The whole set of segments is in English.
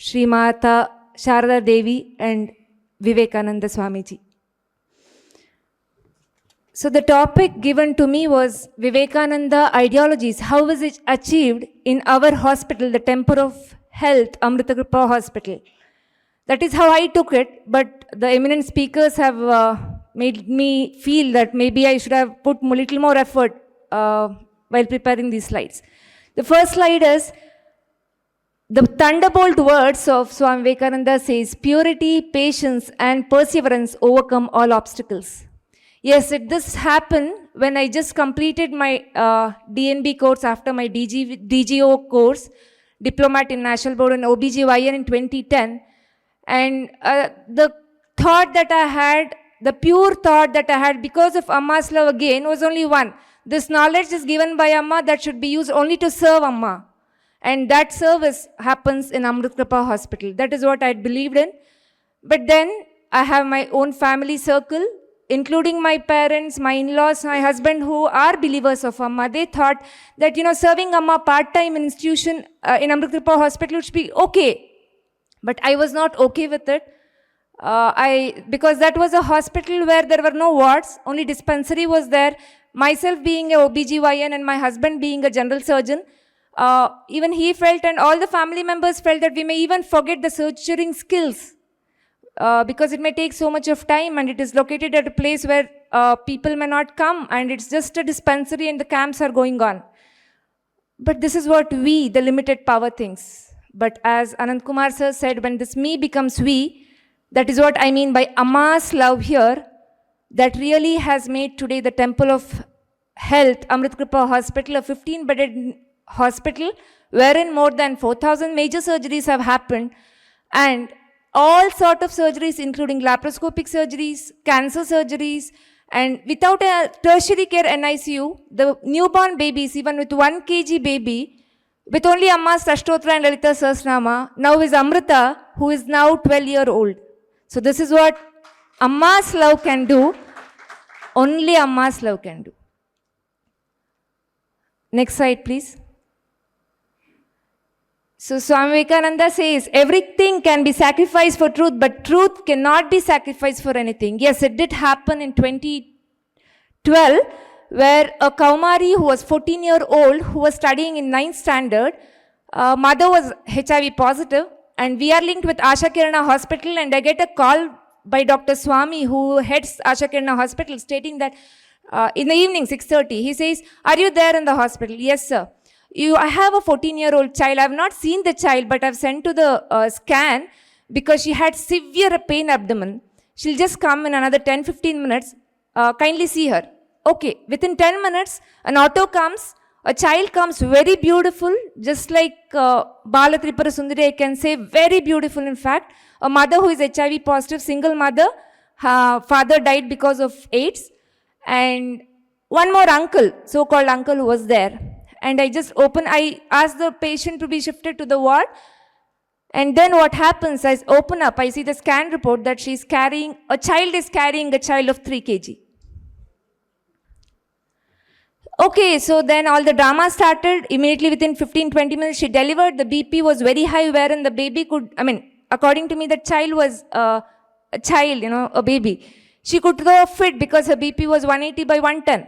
Shri Mata Sharada Devi and Vivekananda Swamiji. So the topic given to me was Vivekananda ideologies. How was it achieved in our hospital, the Temple of Health, Amrita Kripa Hospital? That is how I took it, but the eminent speakers have made me feel that maybe I should have put a little more effort while preparing these slides. The first slide is the thunderbolt words of Swami Vivekananda says, purity, patience and perseverance overcome all obstacles. Yes, this happened when I just completed my DNB course after my DGO course, Diplomat in National Board and OBGYN in 2010. And the thought that I had, the pure thought that I had because of Amma's love again was only one. This knowledge is given by Amma that should be used only to serve Amma. And that service happens in Amrit Kripa Hospital. That is what I believed in. But then I have my own family circle, including my parents, my in-laws, my husband, who are believers of Amma. They thought that, serving Amma part-time in institution in Amrit Kripa Hospital should be okay. But I was not okay with it. Because that was a hospital where there were no wards, only dispensary was there. Myself being a OBGYN and my husband being a general surgeon, even he felt and all the family members felt that we may even forget the surgery skills because it may take so much of time and it is located at a place where people may not come and it's just a dispensary and the camps are going on. But this is what we, the limited power, thinks. But as Anand Kumar sir said, when this me becomes we, that is what I mean by Amma's love here, that really has made today the Temple of Health, Amrit Kripa Hospital, a 15-bedded hospital, wherein more than 4,000 major surgeries have happened, and all sort of surgeries, including laparoscopic surgeries, cancer surgeries, and without a tertiary care NICU, the newborn babies, even with 1 kg baby, with only Amma's Ashtotra and Lalita Sahasranama, now is Amrita, who is now 12-year-old. So this is what Amma's love can do. Only Amma's love can do. Next slide, please. So Swami Vivekananda says, everything can be sacrificed for truth, but truth cannot be sacrificed for anything. Yes, it did happen in 2012, where a Kaumari who was 14-year-old, who was studying in 9th standard, mother was HIV positive, and we are linked with Asha Kirana Hospital, and I get a call by Dr. Swami, who heads Asha Kirana Hospital, stating that in the evening, 6:30, he says, are you there in the hospital? Yes, sir. I have a 14-year-old child. I have not seen the child, but I've sent to the scan because she had severe pain abdomen. She'll just come in another 10-15 minutes. Kindly see her. Okay, within 10 minutes, an auto comes, a child comes, very beautiful, just like Bala Tripura Sundari, I can say, very beautiful in fact. A mother who is HIV positive, single mother, her father died because of AIDS, and one more uncle, so-called uncle who was there. And I asked the patient to be shifted to the ward, and then what happens, I open up, I see the scan report that a child is carrying a child of 3 kg. Okay, so then all the drama started. Immediately within 15-20 minutes, she delivered. The BP was very high, wherein the baby could, according to me, the child was a child, a baby. She could throw a fit because her BP was 180 by 110.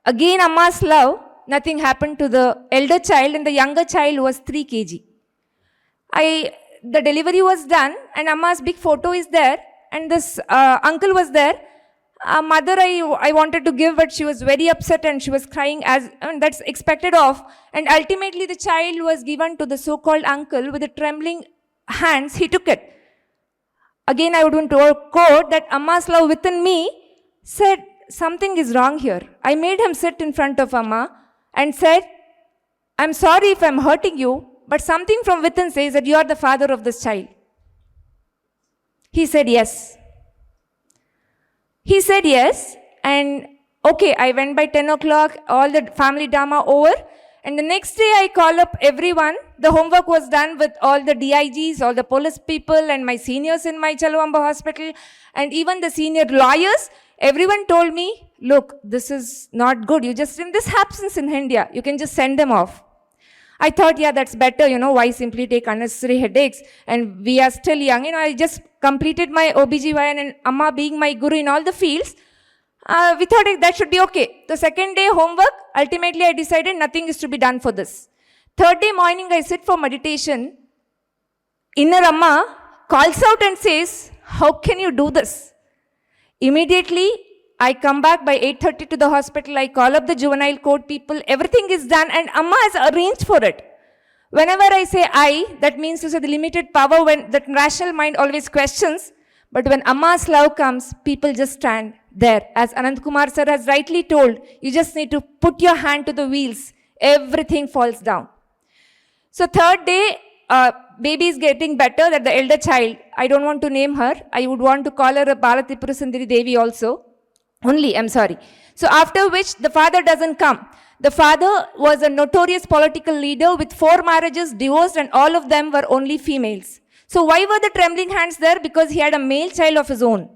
Again, Amma's love, nothing happened to the elder child, and the younger child was 3 kg. The delivery was done, and Amma's big photo is there, and this uncle was there. Mother I wanted to give, but she was very upset and she was crying, that's expected of. And ultimately the child was given to the so-called uncle with the trembling hands. He took it. Again, I would want to quote that Amma's love within me said, something is wrong here. I made him sit in front of Amma and said, I'm sorry if I'm hurting you, but something from within says that you are the father of this child. He said yes. He said yes, and okay, I went by 10 o'clock, all the family drama over, and the next day I call up everyone. The homework was done with all the DIGs, all the police people, and my seniors in my Chaluvamba hospital, and even the senior lawyers. Everyone told me, look, this is not good. This happens in India. You can just send them off. I thought, yeah, that's better, why simply take unnecessary headaches? And we are still young. I just completed my OBGYN and Amma being my guru in all the fields. We thought that should be okay. The second day homework, ultimately I decided nothing is to be done for this. Third day morning, I sit for meditation. Inner Amma calls out and says, how can you do this? Immediately, I come back by 8:30 to the hospital. I call up the juvenile court people. Everything is done and Amma has arranged for it. Whenever I say I, that means to say the limited power when that rational mind always questions. But when Amma's love comes, people just stand there. As Anand Kumar sir has rightly told, you just need to put your hand to the wheels. Everything falls down. So third day, baby is getting better, that the elder child, I don't want to name her. I would want to call her a Bala Tripura Sundari Devi also. I'm sorry. So after which the father doesn't come. The father was a notorious political leader with 4 marriages, divorced, and all of them were only females. So why were the trembling hands there? Because he had a male child of his own.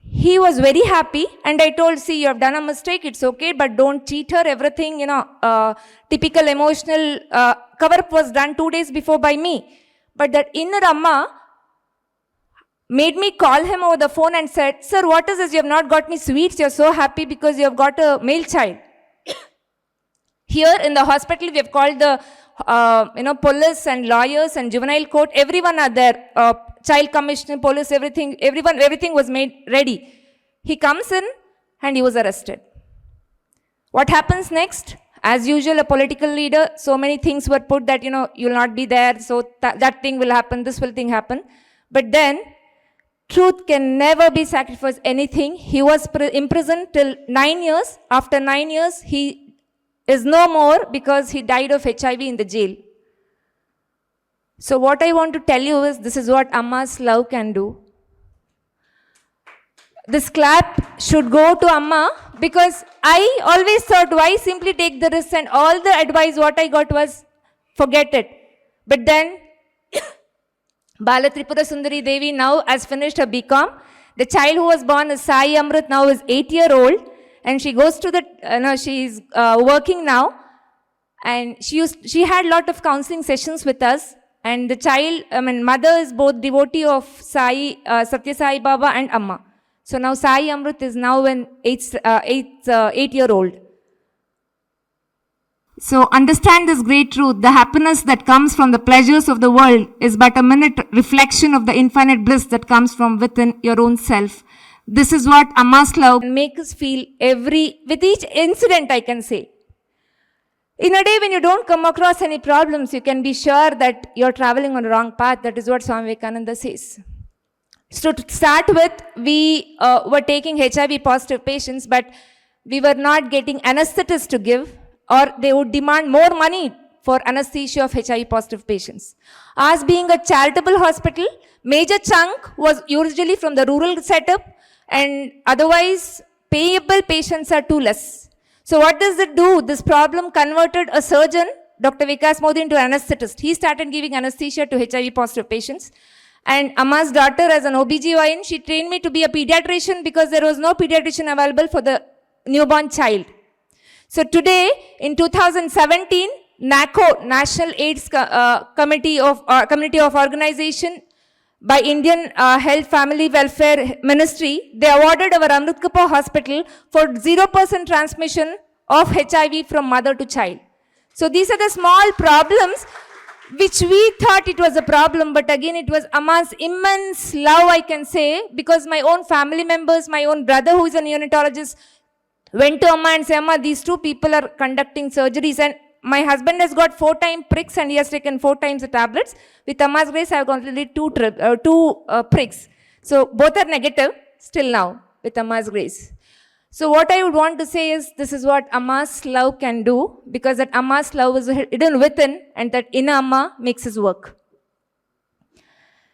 He was very happy and I told, see, you have done a mistake, it's okay, but don't cheat her, everything, typical emotional cover-up was done 2 days before by me. But that inner Amma made me call him over the phone and said, sir, what is this? You have not got me sweets. You're so happy because you have got a male child. Here in the hospital, we have called the, police and lawyers and juvenile court. Everyone are there. Child commissioner, police, everything was made ready. He comes in and he was arrested. What happens next? As usual, a political leader, so many things were put that, you'll not be there. So that thing will happen. This will thing happen. But then, truth can never be sacrificed anything. He was imprisoned till 9 years. After 9 years, he is no more because he died of HIV in the jail. So what I want to tell you is, this is what Amma's love can do. This clap should go to Amma because I always thought, why simply take the risk, and all the advice what I got was, forget it. But then, Bala Tripura Sundari Devi now has finished her BCom. The child who was born as Sai Amrit now is 8-year-old and she goes to the, she's working now, and she had a lot of counseling sessions with us. And the child, mother is both devotee of Sai, Satya Sai Baba and Amma. So now Sai Amrit is now an 8-year-old. So understand this great truth. The happiness that comes from the pleasures of the world is but a minute reflection of the infinite bliss that comes from within your own self. This is what Amma's love makes us feel with each incident, I can say. In a day when you don't come across any problems, you can be sure that you're traveling on the wrong path. That is what Swami Vivekananda says. So to start with, we were taking HIV positive patients, but we were not getting anesthetists to give, or they would demand more money for anesthesia of HIV positive patients. As being a charitable hospital, major chunk was usually from the rural setup, and otherwise payable patients are too less. So what does it do? This problem converted a surgeon, Dr. Vikas Modi, into an anesthetist. He started giving anesthesia to HIV positive patients. And Amma's daughter, as an OBGYN, she trained me to be a pediatrician because there was no pediatrician available for the newborn child. So today, in 2017, NACO, National AIDS Committee of Organization, by Indian Health Family Welfare Ministry, they awarded our Amrit Kapoor Hospital for 0% transmission of HIV from mother to child. So these are the small problems which we thought it was a problem, but again it was Amma's immense love, I can say, because my own family members, my own brother who is a neonatologist, went to Amma and said, Amma, these 2 people are conducting surgeries, and my husband has got 4 times pricks and he has taken 4 times the tablets. With Amma's grace, I have got only 2 pricks. So both are negative still now with Amma's grace. So what I would want to say is, this is what Amma's love can do, because that Amma's love is hidden within, and that inner Amma makes his work.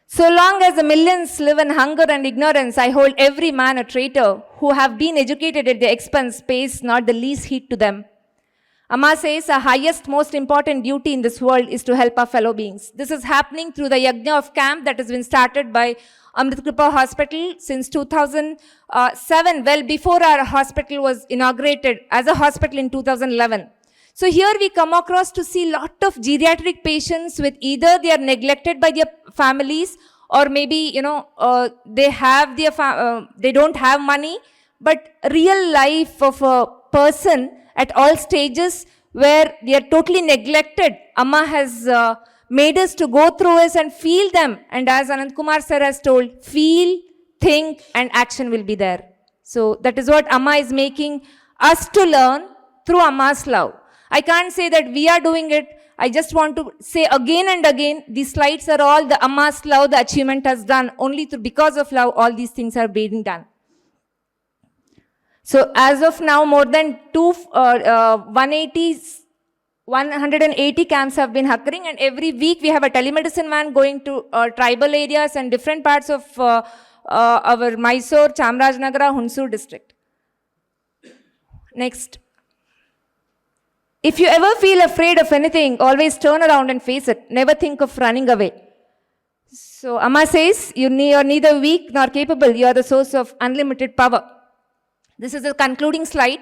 So long as the millions live in hunger and ignorance, I hold every man a traitor. Who have been educated at their expense pays not the least heed to them. Amma says, our highest, most important duty in this world is to help our fellow beings. This is happening through the Yajna of Camp that has been started by Amrit Kapoor Hospital since 2007, well before our hospital was inaugurated as a hospital in 2011. So here we come across to see lot of geriatric patients with either they are neglected by their families, or maybe, they have they don't have money, but real life of a person at all stages where they are totally neglected. Amma has made us to go through this and feel them. And as Anand Kumar sir has told, feel, think, and action will be there. So that is what Amma is making us to learn through Amma's love. I can't say that we are doing it. I just want to say again and again, these slides are all the Amma's love, the achievement has done. Only because of love, all these things are being done. So as of now, more than 180 camps have been occurring, and every week we have a telemedicine van going to tribal areas and different parts of our Mysore, Chamarajanagar, Hunsur district. Next. If you ever feel afraid of anything, always turn around and face it. Never think of running away. So Amma says, you are neither weak nor capable. You are the source of unlimited power. This is the concluding slide.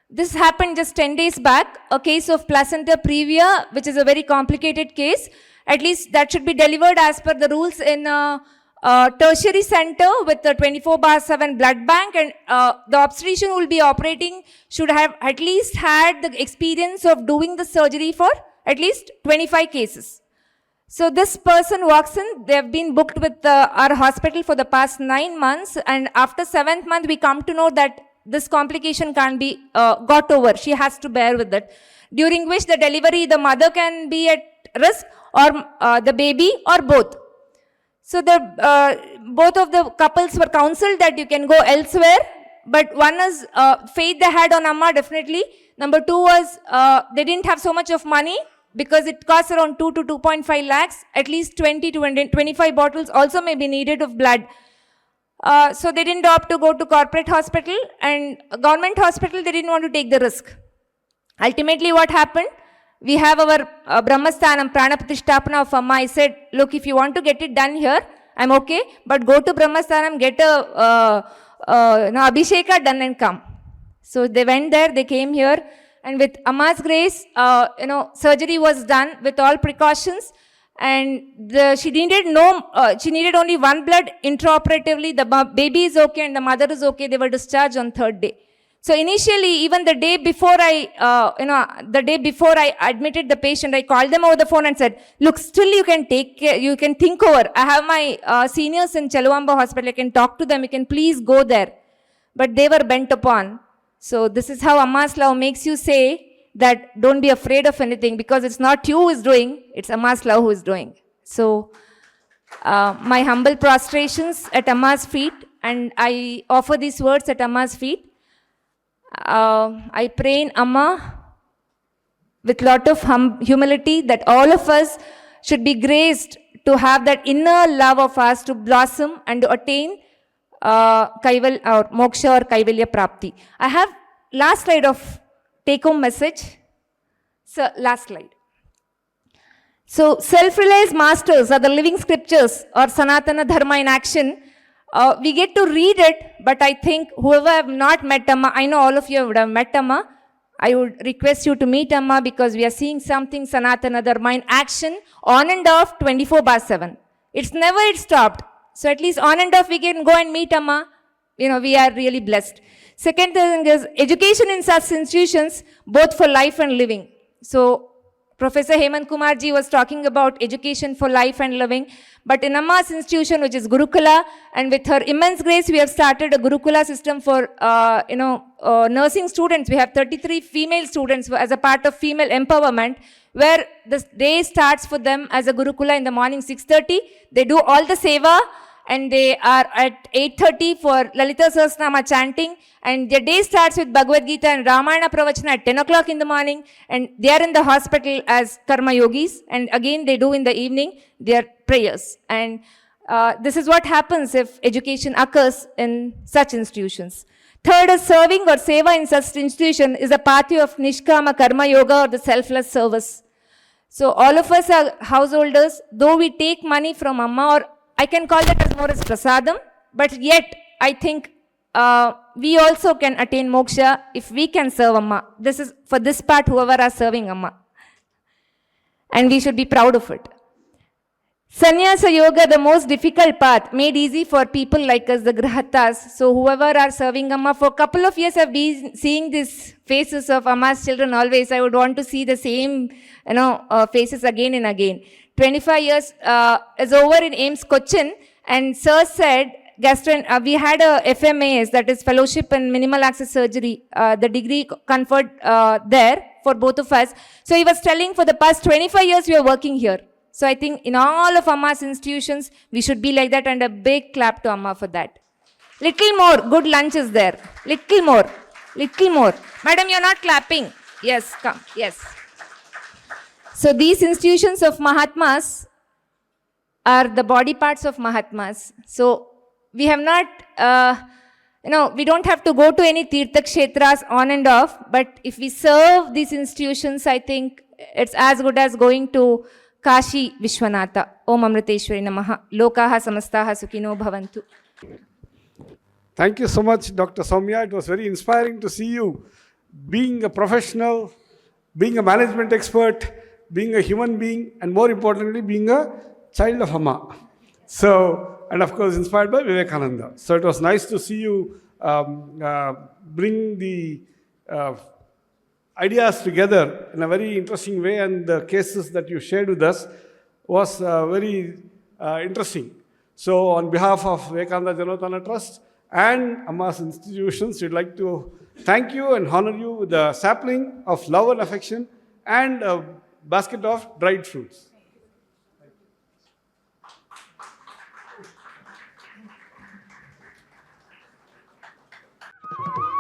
This happened just 10 days back, a case of placenta previa, which is a very complicated case. At least that should be delivered as per the rules in tertiary center with the 24/7 blood bank, and the obstetrician who will be operating should have at least had the experience of doing the surgery for at least 25 cases. So this person walks in, they have been booked with our hospital for the past 9 months, and after 7th month we come to know that this complication can't be got over. She has to bear with it, during which the delivery, the mother can be at risk, or the baby, or both. So both of the couples were counseled that you can go elsewhere, but one is faith they had on Amma, definitely. Number two was they didn't have so much of money, because it costs around 2 to 2.5 lakhs, at least 20 to 25 bottles also may be needed of blood. So they didn't opt to go to corporate hospital, and government hospital, they didn't want to take the risk. Ultimately what happened? We have our Brahmasthanam, Pranapratishtapana of Amma. I said, look, if you want to get it done here, I'm okay, but go to Brahmasthanam, get a Abhisheka done and come. So they went there, they came here, and with Amma's grace, surgery was done with all precautions, and she needed only one blood intraoperatively. The baby is okay and the mother is okay. They were discharged on 3rd day. So initially, even the day before I admitted the patient, I called them over the phone and said, look, still you can take care, you can think over. I have my seniors in Cheluvamba hospital, I can talk to them, you can please go there. But they were bent upon. So this is how Amma's love makes you say that don't be afraid of anything, because it's not you who is doing, it's Amma's love who is doing. So my humble prostrations at Amma's feet, and I offer these words at Amma's feet. I pray in Amma with lot of humility that all of us should be graced to have that inner love of us to blossom and to attain moksha or kaivalya prapti. I have last slide of take-home message. So last slide. So self-realized masters are the living scriptures, or Sanatana Dharma in action. We get to read it, but I think whoever have not met Amma, I know all of you would have met Amma. I would request you to meet Amma, because we are seeing something Sanatana Dharma in action, on and off, 24/7. It's never stopped. So at least on and off we can go and meet Amma. We are really blessed. Second thing is education in such institutions, both for life and living. So Professor Hemant Kumar ji was talking about education for life and living, but in Amma's institution, which is Gurukula, and with her immense grace, we have started a Gurukula system for nursing students. We have 33 female students as a part of female empowerment, where the day starts for them as a Gurukula in the morning 6:30. They do all the seva, and they are at 8:30 for Lalita Sahasranama chanting, and their day starts with Bhagavad Gita and Ramayana Pravachana at 10 o'clock in the morning, and they are in the hospital as Karma Yogis, and again they do in the evening their prayers. And this is what happens if education occurs in such institutions. Third is serving or seva in such institution is a pathway of Nishkama Karma Yoga, or the selfless service. So all of us are householders, though we take money from Amma, or I can call that as more as prasadam, but yet I think we also can attain moksha if we can serve Amma. This is for this part, whoever are serving Amma. And we should be proud of it. Sannyasa Yoga, the most difficult path, made easy for people like us, the Grahatas. So whoever are serving Amma, for a couple of years I've been seeing these faces of Amma's children always. I would want to see the same, faces again and again. 25 years is over in AIMS Cochin, and Sir said, we had a FMAS, that is Fellowship in Minimal Access Surgery, the degree conferred there for both of us. So he was telling, for the past 25 years we are working here. So I think in all of Amma's institutions, we should be like that, and a big clap to Amma for that. Little more, good lunch is there. Little more, little more. Madam, you're not clapping. Yes, come, yes. So these institutions of Mahatmas are the body parts of Mahatmas. So we have not, we don't have to go to any Tirtha Kshetras on and off, but if we serve these institutions, I think it's as good as going to Kashi Vishwanatha. Om Amriteshwari Namaha. Lokaha Samastaha Sukhino Bhavantu. Thank you so much, Dr. Soumya. It was very inspiring to see you being a professional, being a management expert, being a human being, and more importantly, being a child of Amma. So, and of course, inspired by Vivekananda. So it was nice to see you bring the ideas together in a very interesting way, and the cases that you shared with us was very interesting. So on behalf of Vivekananda Janoththana Trust and Amma's institutions, we'd like to thank you and honor you with a sapling of love and affection and a basket of dried fruits. Thank you.